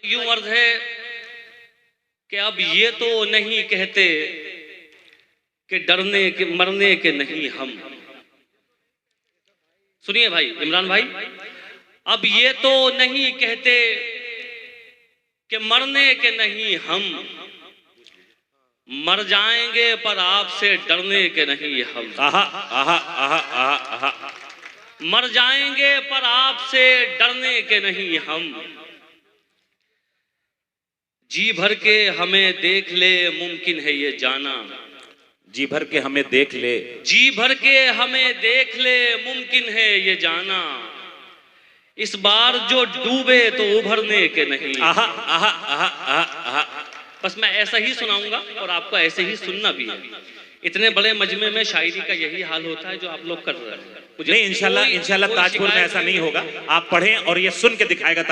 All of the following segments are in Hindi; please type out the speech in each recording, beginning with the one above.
यूं अर्ज है कि अब ये तो नहीं कहते कि डरने के मरने के नहीं हम। सुनिए भाई इमरान भाई, अब ये तो नहीं कहते कि मरने के नहीं हम, मर जाएंगे पर आपसे डरने के नहीं हम। आहा आहा आहा आहा आहा। मर जाएंगे पर आपसे डरने के नहीं हम। जी भर के हमें देख ले मुमकिन है ये जाना। जी भर के हमें देख ले, जी भर के हमें देख ले मुमकिन है ये जाना। इस बार जो डूबे तो उभरने के नहीं। आहा आहा आहा आहा आहा। बस मैं ऐसा ही सुनाऊंगा और आपको ऐसे ही सुनना भी है। इतने बड़े मजमे में शायरी का यही हाल होता है जो आप लोग कर रहे हैं। नहीं, इंशाल्लाह ताजपुर में ऐसा नहीं होगा। आप पढ़ें और ये सुन के दिखाएगा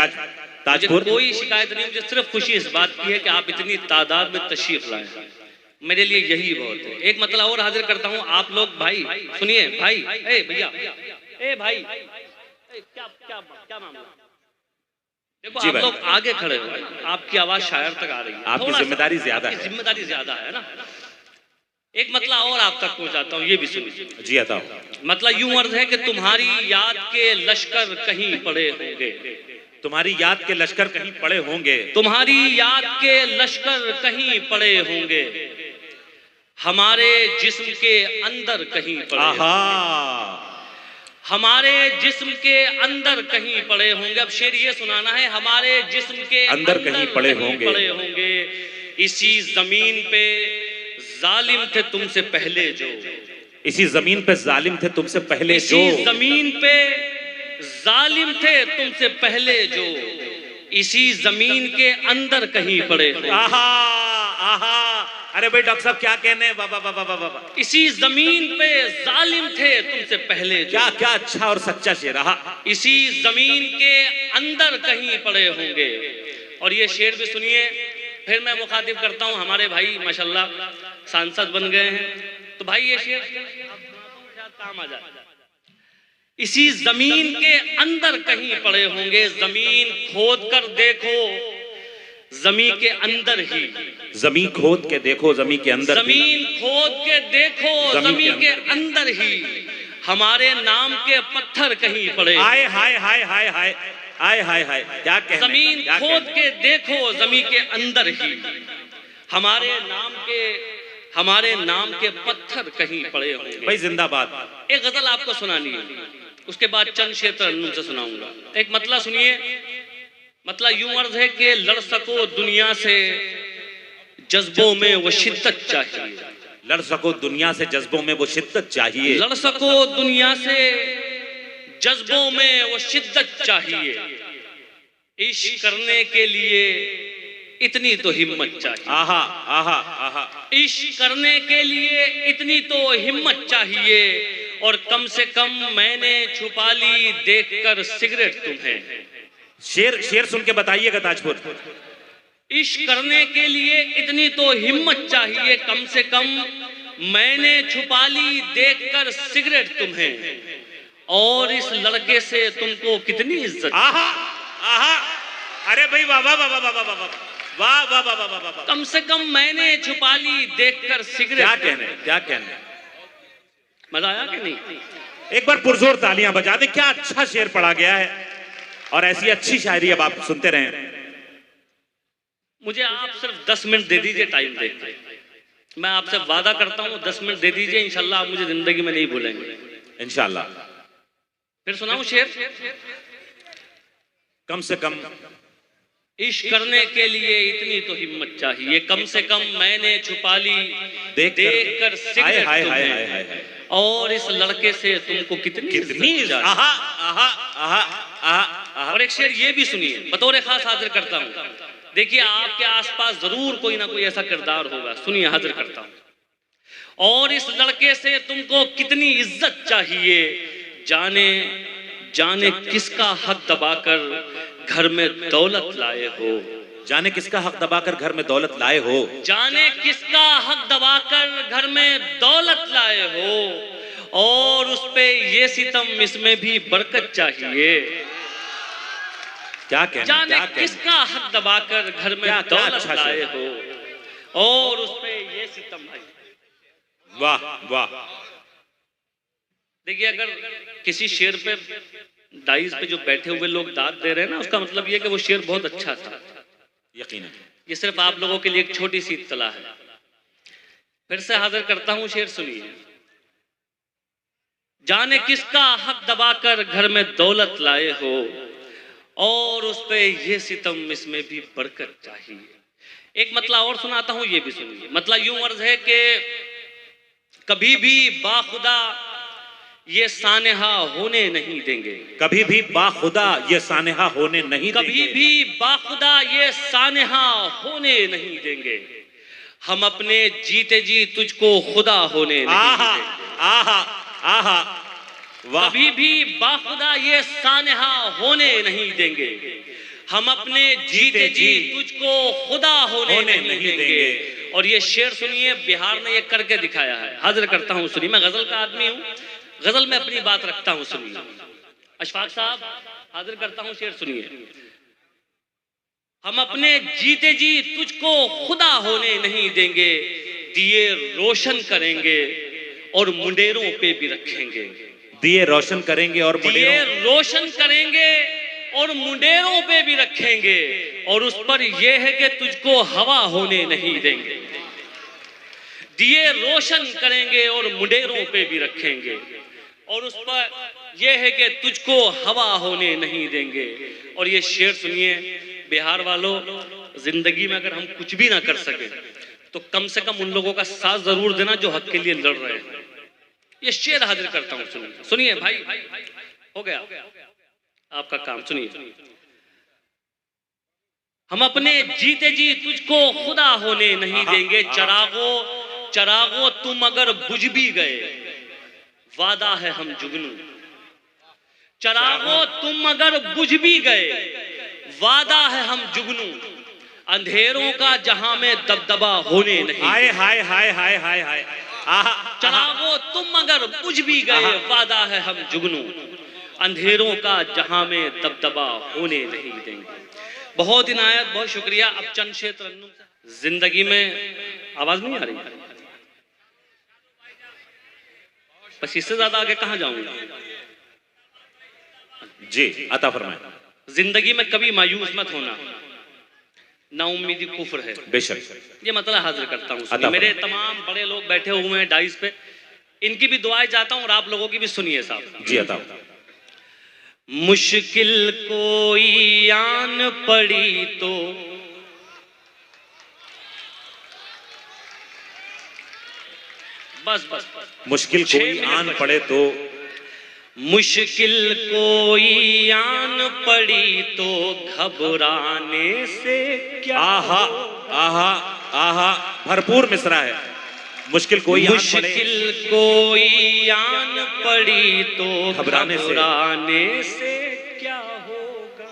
ताजपुर। कोई शिकायत नहीं, मुझे सिर्फ खुशी इस बात की है कि आप इतनी तादाद में तशरीफ लाए। मेरे लिए यही बहुत है। एक मतलब और हाजिर करता हूँ, आप लोग भाई सुनिए भाई, ए भैया, ए भाई, क्या क्या क्या मामला? देखो आप लोग आगे खड़े हो, आपकी आवाज शायर तक आ रही है। आपकी जिम्मेदारी ज्यादा है। जिम्मेदारी ज्यादा है ना। एक मतलब और आप तक पहुंचाता हूँ, ये भी सुनिए। जी बताओ। मतलब यूं अर्ज है कि तुम्हारी याद के लश्कर कहीं पड़े होंगे। तुम्हारी याद के लश्कर कहीं पड़े होंगे। तुम्हारी याद के लश्कर कहीं पड़े होंगे। हमारे जिस्म के अंदर कहीं पड़े। हमारे जिस्म के अंदर कहीं पड़े होंगे। अब शेर ये सुनाना है, हमारे जिस्म के अंदर कहीं पड़े होंगे। इसी जमीन पे जालिम थे तुमसे पहले जो। इसी जमीन पे जालिम थे तुमसे पहले जो। इसी जमीन पे जालिम थे तुमसे पहले जो। इसी जमीन के अंदर कहीं पड़े होंगे। आहा आहा। अरे भाई डॉक्टर साहब क्या कहने हैं? बाबा बाबा बाबा। इसी जमीन पे जालिम थे तुमसे पहले। क्या क्या अच्छा और सच्चा शेर। रहा। इसी जमीन के अंदर कहीं पड़े होंगे। और ये शेर भी सुनिए। फिर मैं मुखातिब करता हूँ हमारे भाई माशाल्लाह सांसद बन गए हैं, तो भाई ये शेर काम आ जाए। इसी जमीन के अंदर कहीं पड़े होंगे। जमीन खोद कर देखो जमीन के अंदर ही। जमीन खोद के देखो जमीन के अंदर। जमीन खोद के देखो जमीन के अंदर ही। हमारे नाम के पत्थर कहीं पड़े। हाय हाय हाय हाय हाय हाय हाय हाय। क्या कहने? जमीन खोद के देखो जमीन के अंदर ही। हमारे नाम के पत्थर कहीं पड़े होंगे। भाई जिंदाबाद। एक गजल आपको सुनानी है, उसके बाद चंद शेर तरन्नुम से सुनाऊंगा। एक मतलब सुनिए। मतलब यूं अर्ज है कि लड़ सको दुनिया से जज्बों में वो शिद्दत चाहिए। लड़ सको दुनिया से जज्बों में वो शिद्दत चाहिए। लड़ सको दुनिया से जज्बों में वो शिद्दत चाहिए। इश्क करने के लिए इतनी तो हिम्मत चाहिए। आहा आहा आहा। इश्क करने के लिए इतनी तो हिम्मत चाहिए। और कम से कम मैंने छुपा ली देखकर सिगरेट तुम्हें। शेर सुन के बताइएगा ताजपुर। इश्क करने के लिए इतनी तो हिम्मत चाहिए। कम से कम मैंने छुपा ली देखकर सिगरेट तुम्हें। और इस लड़के से तुमको कितनी इज्जत। आहा आहा। अरे भाई वाह वाह वाह वाह वाह वाह वाह वाह वाह वाह वाह। कम से कम मैंने छुपा ली देखकर सिगरेट। क्या कहने? क्या कहने? मजा आया कि नहीं? एक बार पुरजोर तालियां बजा दे। क्या अच्छा शेर पढ़ा गया है और ऐसी अच्छी शायरी अब आप सुनते रहें। मुझे आप सिर्फ 10 मिनट दे दीजिए टाइम देकर। मैं आपसे वादा करता हूँ 10 मिनट दे दीजिए, इंशाल्लाह आप मुझे जिंदगी में नहीं भूलेंगे इंशाल्लाह। फिर सुनाऊं शेर। कम से कम इश्क करने के लिए इतनी तो हिम्मत चाहिए। कम से कम मैंने छुपा ली देखकर सिगरेट तुम्हें। और इस लड़के से तुमको कितनी आहा आहा आहा आहा। और एक शेर ये भी सुनिए, बतौर खास हाजिर करता हूँ। देखिए आपके आसपास जरूर कोई ना कोई ऐसा किरदार होगा। सुनिए हाजिर करता हूँ। और इस लड़के से तुमको कितनी इज्जत चाहिए। जाने जाने किसका हक दबाकर घर में दौलत लाए हो। जाने किसका हक दबाकर घर में दौलत लाए हो। जाने किसका हक दबाकर घर में दौलत लाए हो। और उस पे ये सितम इसमें भी बरकत चाहिए। क्या कहने, जाने क्या कहने। किसका हक दबाकर घर में क्या दौलत अच्छा लाए शेर। हो और उस पे ये सितम भाई। वाह वाह। देखिए अगर किसी शेर पे डाइस पे जो बैठे हुए लोग दाद दे रहे हैं ना, उसका मतलब ये कि वो शेर बहुत अच्छा था। यकीनन ये सिर्फ आप लोगों के लिए एक छोटी सी इत्तला है। फिर से हाजिर करता हूं, शेर सुनिए। जाने किसका हक दबाकर घर में दौलत लाए हो और उस पे ये सितम, इसमें भी बरकत चाहिए। एक मतला और सुनाता हूं, ये भी सुनिए। मतला यूं अर्ज है कि कभी भी बाखुदा ये सानेहा होने नहीं देंगे, कभी भी बाखुदा ये सानेहा होने नहीं कभी देंगे। भी बाखुदा ये सानेहा होने नहीं देंगे। हम अपने जीते जी तुझको खुदा होने नहीं आहा देंगे। आहा आहा वाह। कभी भी बाखुदा ये सानेहा होने नहीं देंगे। हम अपने जीते जी तुझको खुदा होने नहीं देंगे। और ये शेर सुनिए, बिहार ने ये करके दिखाया है। हाजिर करता हूँ, सुनिए। मैं गजल का आदमी हूँ, गजल में अपनी बात रखता हूँ, सुनिए। अशफाक साहब हाजिर करता हूँ, शेर सुनिए। हम अपने जीते जी तुझको खुदा होने नहीं देंगे, दिए रोशन करेंगे और मुंडेरों पे भी रखेंगे। दिए रोशन करेंगे और दिए रोशन करेंगे और मुंडेरों पे भी रखेंगे। और उस पर यह है कि तुझको हवा होने नहीं देंगे। दिए रोशन करेंगे और मुंडेरों पे भी रखेंगे और उस पर यह है कि तुझको हवा होने नहीं देंगे। और ये शेर सुनिए, बिहार वालों, जिंदगी में अगर हम कुछ भी ना कर सके तो कम से कम उन लोगों का साथ जरूर देना जो हक के लिए लड़ रहे हैं। ये शेर हाजिर करता हूं, सुनिए। सुनिए भाई, हो गया आपका काम, सुनिए। हम अपने जीते जी तुझको खुदा होने नहीं देंगे। चरागो तुम अगर बुझ भी गए, वादा है हम जुगनू। चरागो तुम अगर बुझ भी गए, वादा है हम जुगनू। अंधेरों का जहां में दबदबा होने नहीं। हाय हाय हाय हाय हाय हाय। चरागो तुम अगर बुझ भी गए, वादा है हम जुगनू। अंधेरों का जहां में दबदबा होने नहीं देंगे। बहुत इनायत, बहुत शुक्रिया। अब चंद शेर तरन्नुम। जिंदगी में आवाज नहीं आ रही, बस इससे ज्यादा आगे कहां जाऊंगा। जी अता फरमाए। जिंदगी में कभी मायूस मत होना, नाउम्मीदी कुफ्र है। बेशक। ये मतलब हाजिर करता हूँ। मेरे तमाम बड़े लोग बैठे हुए हैं डाइस पे, इनकी भी दुआएं चाहता हूँ और आप लोगों की भी सुनिए साहब। जी अता। मुश्किल कोई आन पड़ी तो बस बस, मुश्किल कोई आन पड़े तो, मुश्किल कोई आन पड़ी तो घबराने से क्या। आहा आहा आहा, भरपूर मिसरा है। मुश्किल कोई आन पड़ी तो घबराने से क्या होगा।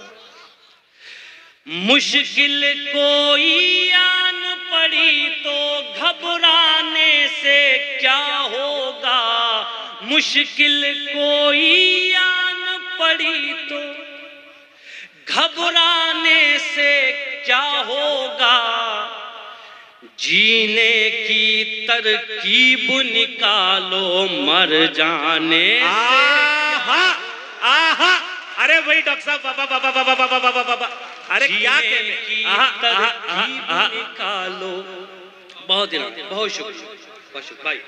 मुश्किल कोई आन पड़ी तो घबराने से क्या होगा। मुश्किल कोई आन पड़ी तो घबराने से क्या होगा। जीने की तरकीब निकालो मर जाने से। आहा आहा, अरे वही डॉक्टर साहब, बाबा बाबा बाबा बाबा बाबा बाबा, अरे क्या जीने की तरकीब निकालो। बहुत बहुत शुक्रिया भाई।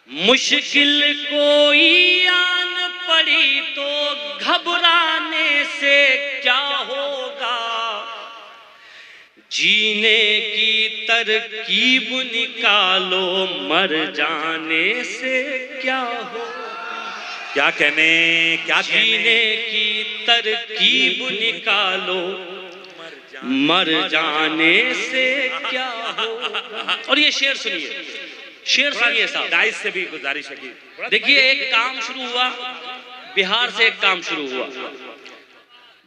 मुश्किल कोई आन पड़ी तो घबराने से क्या होगा। जीने की तरकीब निकालो मर जाने से क्या होगा। क्या कहने, क्या जीने की तरकीब निकालो मर जाने से क्या होगा। और ये शेर सुनिए, शेर सुनिए साहब। डाइस से भी गुजारिश है। देखिए एक काम शुरू हुआ बिहार से, एक काम शुरू हुआ।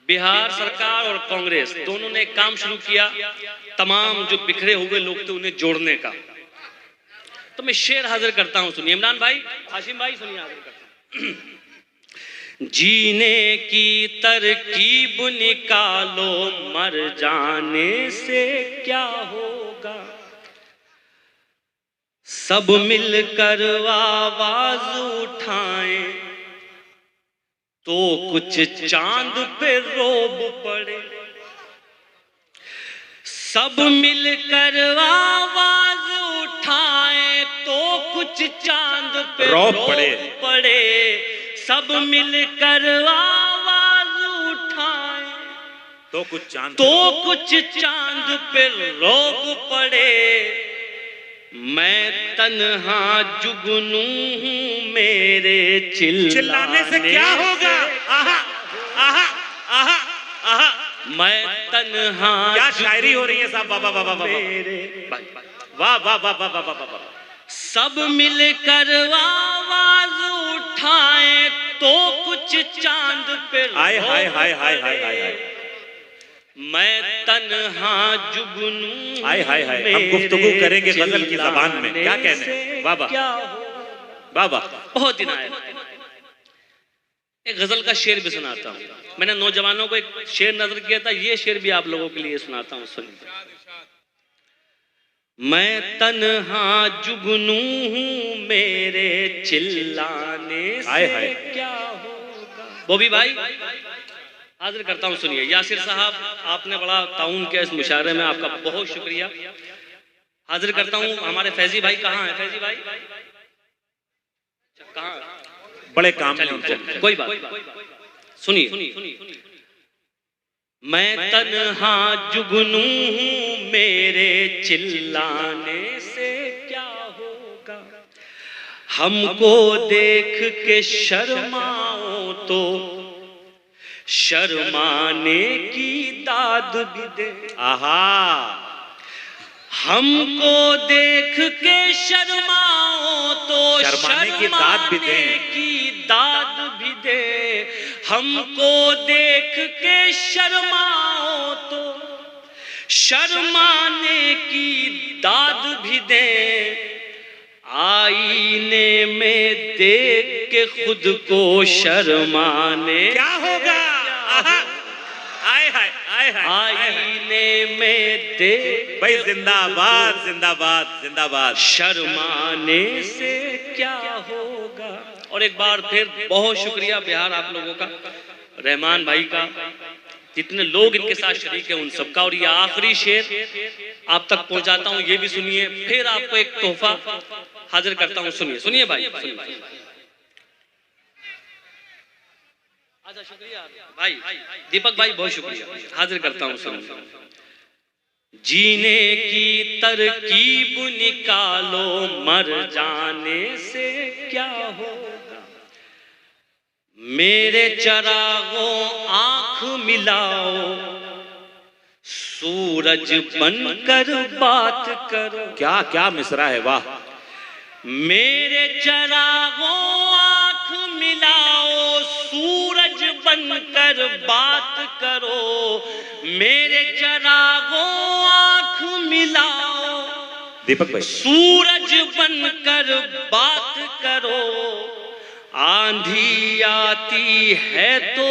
बिहार सरकार और कांग्रेस दोनों ने एक काम शुरू किया, तमाम जो बिखरे हुए लोग थे उन्हें जोड़ने का। तो मैं शेर हाजिर करता हूं, सुनिए। इमरान भाई, हाशिम भाई सुनिए, हाजिर करता हूं। जीने की तरकीब निकालो, मर जाने से क्या होगा। सब मिलकर आवाज उठाएं तो कुछ चांद पे रोब पड़े। सब मिलकर आवाज उठाएं तो कुछ चांद पे रोब पड़े। सब मिलकर आवाज उठाएं तो कुछ चांद पे रोब पड़े। मैं तन्हा जुगनू हूँ, मेरे चिल्लाने से क्या होगा। आहा आहा आहा आहा, मैं तन्हा। क्या शायरी हो रही है साहब, वाह वाह वाह वाह वाह वाह वाह वाह वाह। सब मिलकर आवाज उठाएं तो कुछ चांद पे हाय हाय हाय हाय हाय हाय। मैं तन्हा जुगनू। हाय हाय हाय। हम गुफ्तगू करेंगे गजल की जबान में, क्या कहने। वाह वाह वाह वाह, बहुत दिन आए। एक गजल का शेर भी सुनाता हूँ। मैंने नौजवानों को एक शेर नजर किया था, ये शेर भी आप लोगों के लिए सुनाता हूँ, सुनिए। मैं तन्हा जुगनू हूँ, मेरे चिल्लाने से क्या होगा। बॉबी भाई हाजिर करता हूं, सुनिए। यासिर साहब, आपने बड़ा ताउन किया इस मुशायरे में, आपका बहुत शुक्रिया। हाजिर करता हूं हमारे फैजी भाई। कहाँ हैं फैजी भाई? कहाँ? बड़े काम। कोई बात, सुनिए। मैं तन्हा जुगनू हूँ, मेरे चिल्लाने से क्या होगा। हमको देख के शर्माओ तो शर्माने की दाद भी दे। आहा। हमको देख के शर्माओ तो शर्माने की दाद भी दे। हमको देख के शर्माओ तो शर्माने की दाद भी दे। आईने में देख के खुद को शर्माने क्या होगा। आईने में देख। भाई जिंदाबाद जिंदाबाद जिंदाबाद। शर्माने से क्या होगा। और एक बार फिर बहुत शुक्रिया बिहार आप लोगों का, रहमान भाई का, जितने लोग इनके साथ शरीक है उन सबका। और ये आखिरी शेर आप तक पहुंचाता हूं, ये भी सुनिए। फिर आपको एक तोहफा हाजिर करता हूं, सुनिए भाई, सुनिए। अच्छा, शुक्रिया भाई, दीपक भाई, बहुत शुक्रिया। हाजिर करता हूं, सुनिए। जीने की तरकीब निकालो, मर जाने से क्या होगा। मेरे चरागों आंख मिलाओ, सूरज बनकर बात करो। क्या क्या मिसरा है, वाह। मेरे चरागों आंख मिलाओ, सूरज बनकर बात करो। मेरे चरागों आंख मिलाओ, दीपक भाई, सूरज बनकर बात करो। आंधी आती है तो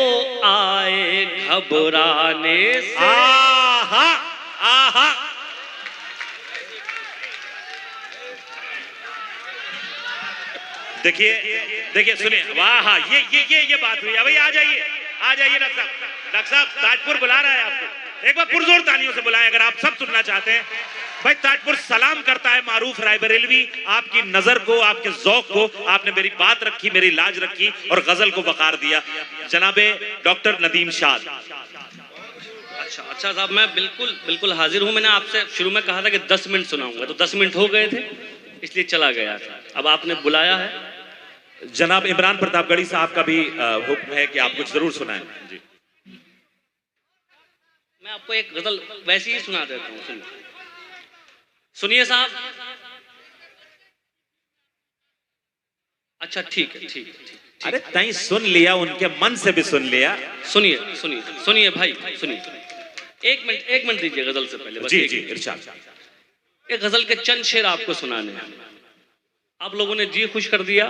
आए घबराने से। आहा आहा। देखिए देखिए, सुनिए, वाह, ये बात हुई है भाई। आ जाइए डॉक्टर साहब, ताजपुर बुला रहा है आपको। एक बार पुरजोर तालियों से बुलाएं अगर आप सब सुनना चाहते हैं। भाई ताजपुर सलाम करता है मारूफ रायबरेलवी, आपकी नजर को, आपके जौक को, आपने मेरी बात रखी, मेरी लाज रखी और गजल को वकार दिया। जनाबे डॉक्टर नदीम शाद। अच्छा साहब, मैं बिल्कुल हाजिर हूँ। मैंने आपसे शुरू में कहा था कि 10 मिनट सुनाऊंगा, तो 10 मिनट हो गए थे, इसलिए चला गया था। अब आपने बुलाया है। जनाब इमरान प्रतापगढ़ी साहब का भी हुक्म है कि आप कुछ जरूर सुनाएं। जी, मैं आपको एक गजल वैसे ही सुना देता हूँ, सुनिए साहब। अच्छा, ठीक है। अरे तई सुन लिया, उनके मन से भी सुन लिया। सुनिए भाई, सुनिए। एक मिनट दीजिए गजल से पहले। जी इरशाद। एक गजल के चंद शेर आपको सुनाने हैं। आप लोगों ने जी खुश कर दिया।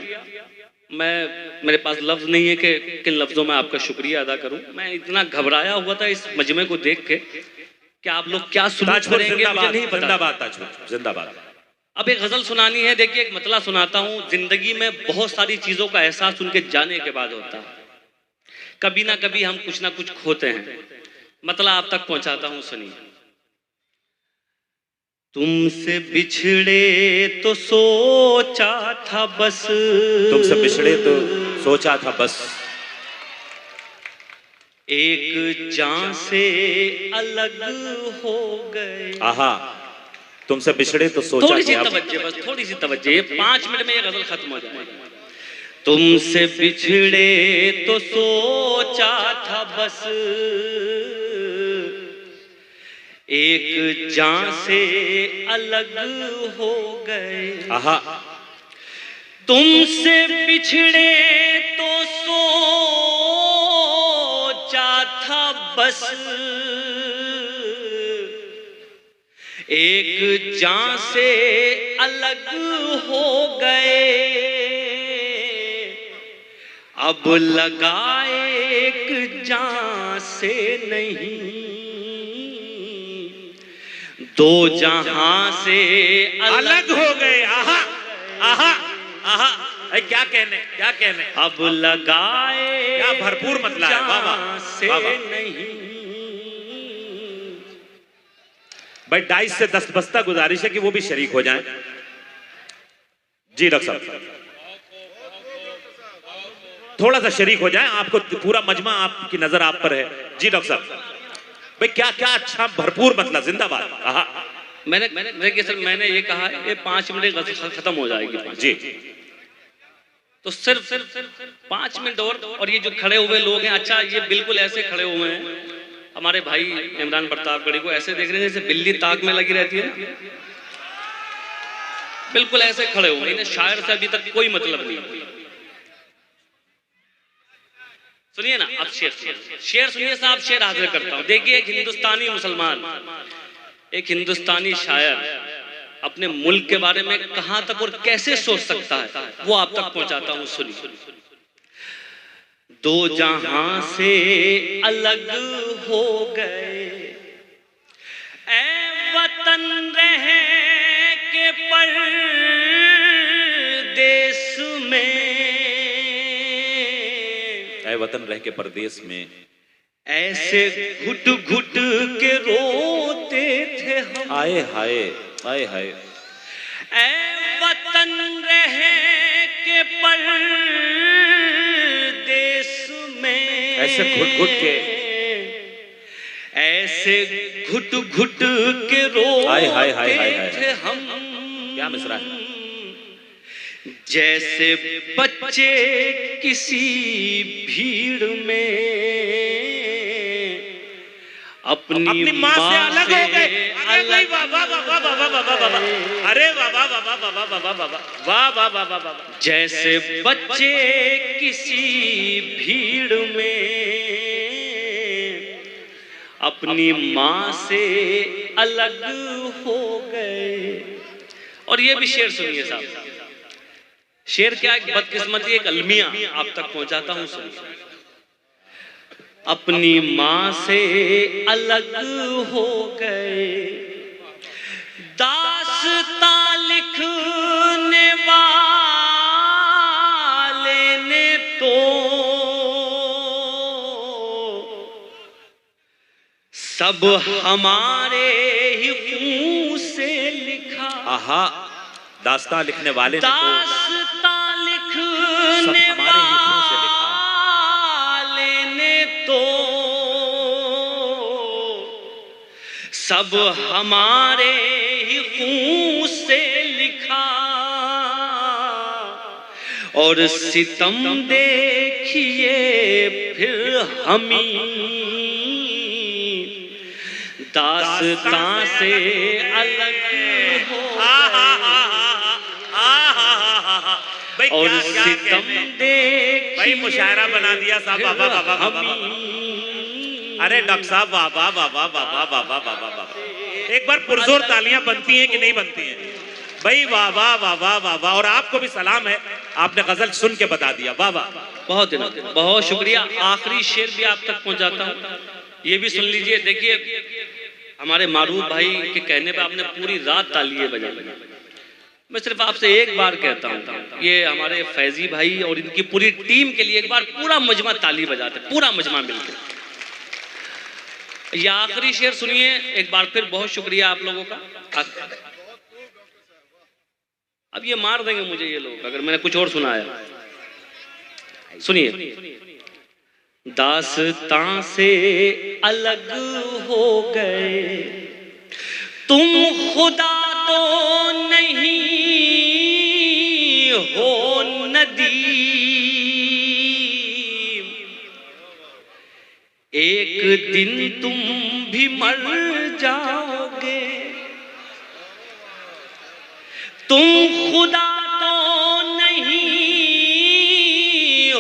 मेरे पास लफ्ज नहीं है कि किन लफ्जों में आपका शुक्रिया अदा करूं। मैं इतना घबराया हुआ था इस मजमे को देख के कि आप लोग क्या सुलूक करेंगे मुझे नहीं पता। जिंदाबाद ताजपुर, जिंदाबाद। अब एक गजल सुनानी है। देखिए एक मतला सुनाता हूँ। जिंदगी में बहुत सारी चीजों का एहसास उनके जाने के बाद होता है। कभी ना कभी हम कुछ ना कुछ खोते हैं। मतला आप तक पहुंचाता हूँ, सुनिए। तुमसे बिछड़े तो सोचा था बस, तुमसे बिछड़े तो सोचा था बस, एक जान से अलग हो गए। आहा, तुमसे बिछड़े तो सोचा। थोड़ी सी तवज्जो, बस थोड़ी सी तवज्जो, ये 5 मिनट में ये गजल खत्म हो जाएगी। तुमसे बिछड़े तो सोचा था बस, एक जान से अलग हो गए। आहा, तुमसे बिछड़े तो सोचा था बस, एक जान से अलग हो गए। अब लगाए एक जान से नहीं, दो जहां से अलग हो गए। आहा आहा आहा, क्या कहने, क्या कहने। अब लगाए क्या भरपूर मतला है। वाह वाह से वाह वाह। नहीं। भाई डाइस से दस्तबस्ता गुजारिश है कि वो भी शरीक हो जाएं। जी डॉक्टर साहब, थोड़ा सा शरीक हो जाएं। आपको पूरा मजमा आपकी नजर आप पर है। जी डॉक्टर साहब, भाई क्या क्या अच्छा भरपूर मतलब। जिंदाबाद। आहा, मैंने ये कहा है ये 5 मिनट खत्म हो जाएगी। जी, तो सिर्फ 5 मिनट और ये जो खड़े हुए लोग हैं, अच्छा ये बिल्कुल ऐसे खड़े हुए हैं, हमारे भाई इमरान प्रतापगढ़ी को ऐसे देख रहे हैं जैसे बिल्ली ताक में लगी रहती है। बिल्कुल ऐसे खड़े हुए, इन्हें शायर से अभी तक कोई मतलब नहीं। सुनिए ना, अब शेर सुनिए साहब, शेर हाजिर करता हूं। देखिए एक हिंदुस्तानी मुसलमान, एक हिंदुस्तानी शायर अपने मुल्क के बारे में कहां तक और कैसे सोच सकता है, वो आप तक पहुंचाता हूं। सुनिए। दो जहां से अलग हो गए, ऐ वतन रह के परदेश में, ऐ वतन रह के परदेश में, ऐसे घुट घुट के रोते थे हम। आए हाय आए हाय। ऐ वतन रह के परदेश में, ऐसे घुट घुट के, ऐसे घुट घुट के रोते थे हम। क्या मिसरा है। जैसे बच्चे किसी भीड़ में अपनी माँ से अलग हो गए। अरे वाह वाह वाह वाह वाह वाह वाह वाह, अरे वाह वाह वाह वाह वाह वाह वाह वाह वाह वाह वाह वाह वाह। जैसे बच्चे किसी भीड़ में अपनी माँ से अलग हो गए। और ये भी शेर सुनिए साहब। शेर क्या, एक बदकिस्मती, एक अलमिया आप तक पहुंचाता हूं। सुनिए। अपनी माँ से अलग हो गए, दास्तां लिखने वाले ने तो सब हमारे ही खून से लिखा। आहा, दास्तां लिखने वाले ने तो दास्तां लिखने सब हमारे ही खून से लिखा। तो सब हमारे ही खून से लिखा, और सितम देखिए फिर हमी दास्तां से अलग हो गए। और सितम देखिए, भाई मुशायरा बना दिया साहब। बाबा बाबा बाबा। अरे डॉक्टर साहब, वाह वाह वाह वाह वाह वाह वाह वाह वाह। एक बार पुरजोर तालियां बनती हैं कि नहीं बनती हैं? भाई वाह वाह वाह वाह वाह वाह। और आपको भी सलाम है, आपने गजल सुन के बता दिया, वाह वाह। बहुत शुक्रिया। आखिरी शेर भी आप तक पहुंचाता हूँ, ये भी सुन लीजिए। देखिए हमारे मारूफ भाई के कहने पर आपने पूरी रात तालियां बजाई। मैं सिर्फ आपसे एक बार कहता हूँ, ये हमारे फैजी भाई और इनकी पूरी टीम के लिए एक बार पूरा मजमा ताली बजाते, पूरा मजमा मिलकर। ये आखिरी शेर सुनिए एक बार फिर। बहुत शुक्रिया आप लोगों का। अब ये मार देंगे मुझे ये लोग अगर मैंने कुछ और सुनाया। सुनिए। दास्तां से अलग हो गए तुम, खुदा तो नहीं हो नदीम, एक दिन तुम भी मर जाओगे, तुम खुदा तो नहीं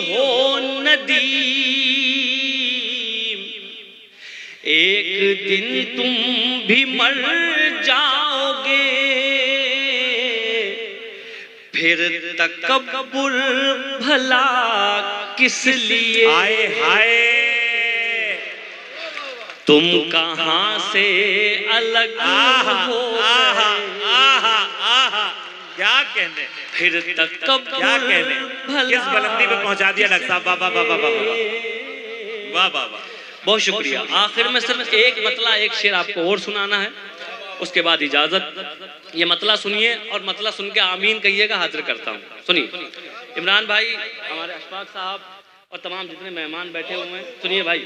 हो नदीम, एक दिन तुम भी मर जाओगे, फिर तकब्बुर भला किस लिए, हाय हाय तुम कहां से अलग हो आहा आहा आहा, क्या कहने, फिर तकब्बुर क्या कहने, किस बुलंदी पे पहुंचा दिया डॉक्टर साहब, वाह वाह वाह वाह वाह वाह वाह वाह। बहुत शुक्रिया। आखिर में सिर्फ एक मतला एक शेर आपको और सुनाना है, उसके बाद इजाजत। ये मतला सुनिए और मतला सुन के आमीन कहिएगा, हाजिर करता हूँ। सुनिए। इमरान भाई, हमारे अशफाक साहब और तमाम जितने मेहमान बैठे हुए हैं, सुनिए भाई।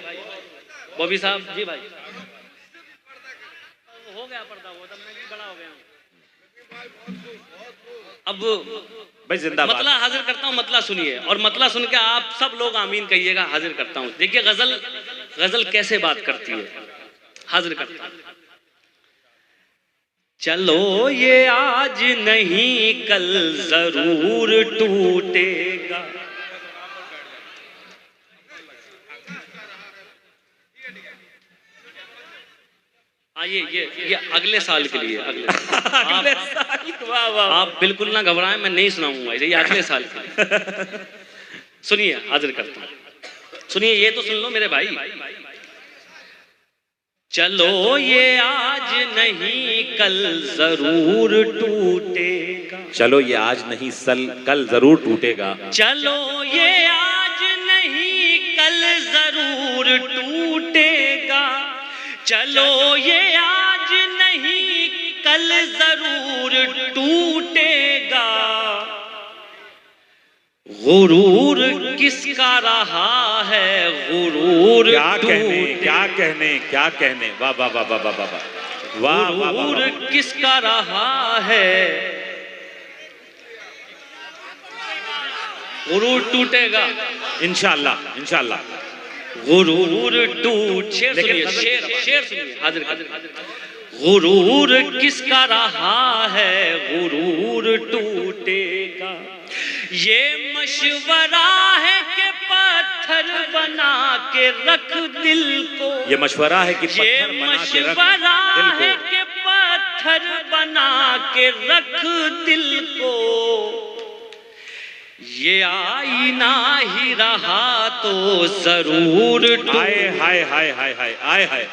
बॉबी साहब जी भाई, हो गया पर्दा, वो तब मैं भी बड़ा हो गया हूँ। अब भाई जिंदाबाद। मतला हाजिर करता हूँ, मतला सुनिए और मतला सुन के आप सब लोग आमीन कहिएगा, हाजिर करता हूँ। देखिए गजल कैसे बात करती है, हाजिर करता हूँ। चलो ये आज नहीं कल जरूर टूटेगा, ये अगले साल के लिए, अगले साल। वाह वाह। आप बिल्कुल ना घबराएं, मैं नहीं सुनाऊंगा ये अगले साल के लिए। सुनिए, हाजिर करता हूं। सुनिए, ये तो सुन लो मेरे भाई। चलो ये आज नहीं कल जरूर टूटेगा, चलो ये आज नहीं कल जरूर टूटेगा, चलो ये आज नहीं कल जरूर टूटेगा, चलो ये आज नहीं कल जरूर टूटेगा, गुरूर किसका रहा है गुरूर, क्या कहने क्या कहने क्या कहने, वाह वाह वाह वाह वाह वाह वाह, गुरूर किसका रहा है, गुरूर टूटेगा इंशाअल्लाह इंशाअल्लाह, गुरूर टूट। शेर सुनिए, शेर सुनिए, हाजिर। गुरूर किसका रहा है गुरूर टूटेगा, ये मशवरा है कि पत्थर बना के रख दिल को, ये मशवरा है कि ये मशवरा है कि पत्थर बना के रख दिल को, ये आईना ही रहा तो जरूर हाय हाय हाय हाय हाय हाय हाय